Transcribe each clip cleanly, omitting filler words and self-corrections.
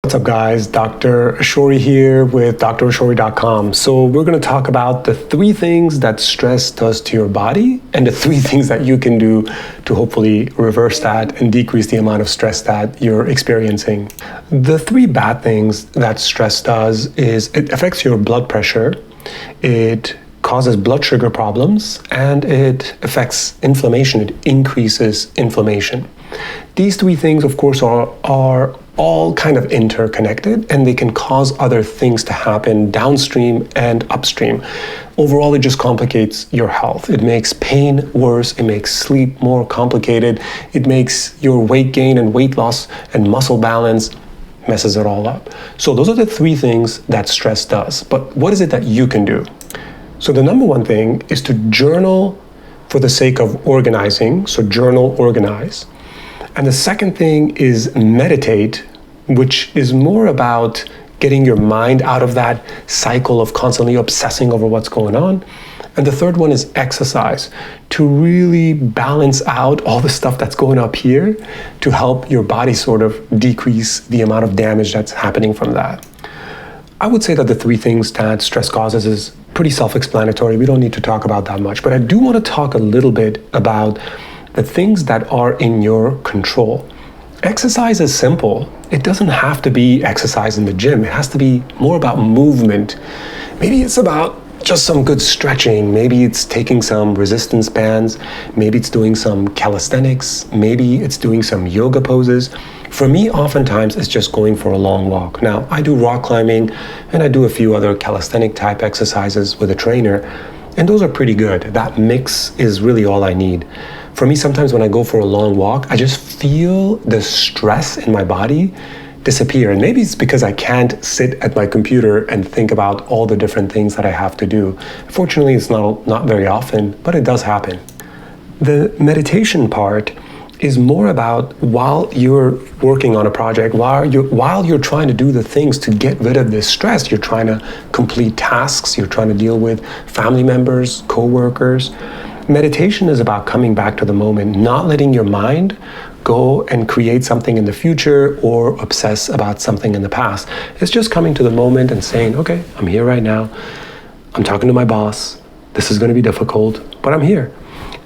What's up guys, Dr. Ashori here with drashori.com. So we're going to talk about the 3 things that stress does to your body and the 3 things that you can do to hopefully reverse that and decrease the amount of stress that you're experiencing. The 3 bad things that stress does is it affects your blood pressure, it causes blood sugar problems, and it affects inflammation. It increases inflammation. These 3 things, of course, are all kind of interconnected, and they can cause other things to happen downstream and upstream. Overall, it just complicates your health. It makes pain worse. It makes sleep more complicated. It makes your weight gain and weight loss and muscle balance messes it all up. So those are the 3 things that stress does. But what is it that you can do? So the number 1 thing is to journal for the sake of organizing. So journal, organize. And the second thing is meditate, which is more about getting your mind out of that cycle of constantly obsessing over what's going on. And the third one is exercise, to really balance out all the stuff that's going up here to help your body sort of decrease the amount of damage that's happening from that. I would say that the 3 things that stress causes is pretty self-explanatory. We don't need to talk about that much, but I do want to talk a little bit about the things that are in your control. Exercise is simple. It doesn't have to be exercise in the gym. It has to be more about movement. Maybe it's about just some good stretching. Maybe it's taking some resistance bands. Maybe it's doing some calisthenics. Maybe it's doing some yoga poses. For me, oftentimes, it's just going for a long walk. Now, I do rock climbing and I do a few other calisthenic type exercises with a trainer, and those are pretty good. That mix is really all I need. For me, sometimes when I go for a long walk, I just feel the stress in my body disappear. And maybe it's because I can't sit at my computer and think about all the different things that I have to do. Fortunately, it's not very often, but it does happen. The meditation part is more about while you're working on a project, while you're trying to do the things to get rid of this stress, you're trying to complete tasks, you're trying to deal with family members, co-workers. Meditation is about coming back to the moment, not letting your mind go and create something in the future or obsess about something in the past. It's just coming to the moment and saying, okay, I'm here right now. I'm talking to my boss. This is going to be difficult, but I'm here.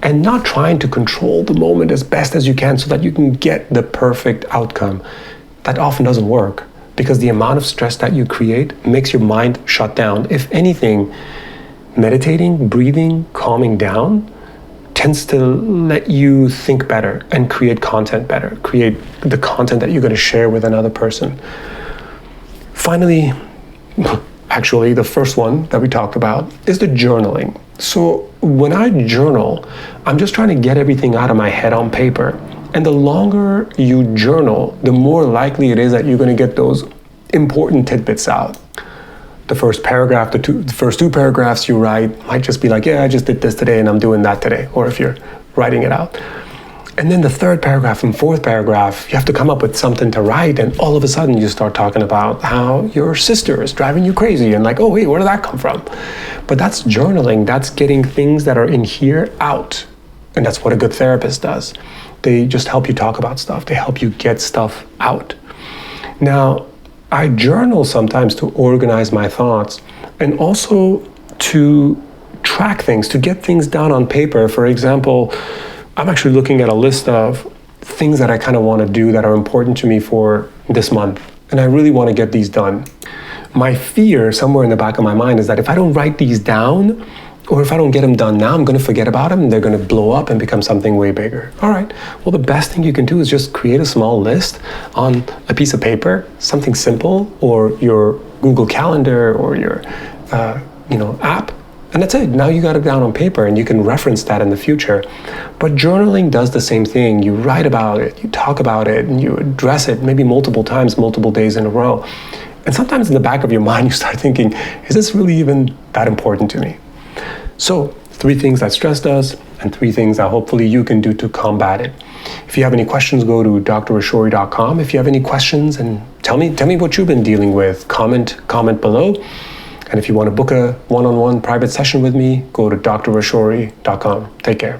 And not trying to control the moment as best as you can so that you can get the perfect outcome. That often doesn't work because the amount of stress that you create makes your mind shut down. If anything, meditating, breathing, calming down tends to let you think better and create content better, create the content that you're going to share with another person. Finally, actually, the first one that we talked about is the journaling. So when I journal, I'm just trying to get everything out of my head on paper. And the longer you journal, the more likely it is that you're going to get those important tidbits out. The first paragraph, the first 2 paragraphs you write might just be like, yeah, I just did this today and I'm doing that today. Or if you're writing it out. And then the 3rd paragraph and 4th paragraph, you have to come up with something to write. And all of a sudden you start talking about how your sister is driving you crazy. And like, oh, wait, where did that come from? But that's journaling. That's getting things that are in here out. And that's what a good therapist does. They just help you talk about stuff. They help you get stuff out. Now, I journal sometimes to organize my thoughts and also to track things, to get things down on paper. For example, I'm actually looking at a list of things that I kind of want to do that are important to me for this month. And I really want to get these done. My fear somewhere in the back of my mind is that if I don't write these down, or if I don't get them done now, I'm going to forget about them and they're going to blow up and become something way bigger. All right. Well, the best thing you can do is just create a small list on a piece of paper, something simple, or your Google Calendar or your app. And that's it. Now you got it down on paper and you can reference that in the future. But journaling does the same thing. You write about it, you talk about it, and you address it maybe multiple times, multiple days in a row. And sometimes in the back of your mind, you start thinking, is this really even that important to me? So 3 things that stress does and 3 things that hopefully you can do to combat it. If you have any questions, go to drashori.com. If you have any questions, and tell me what you've been dealing with, comment below. And if you want to book a one-on-one private session with me, go to drashori.com. Take care.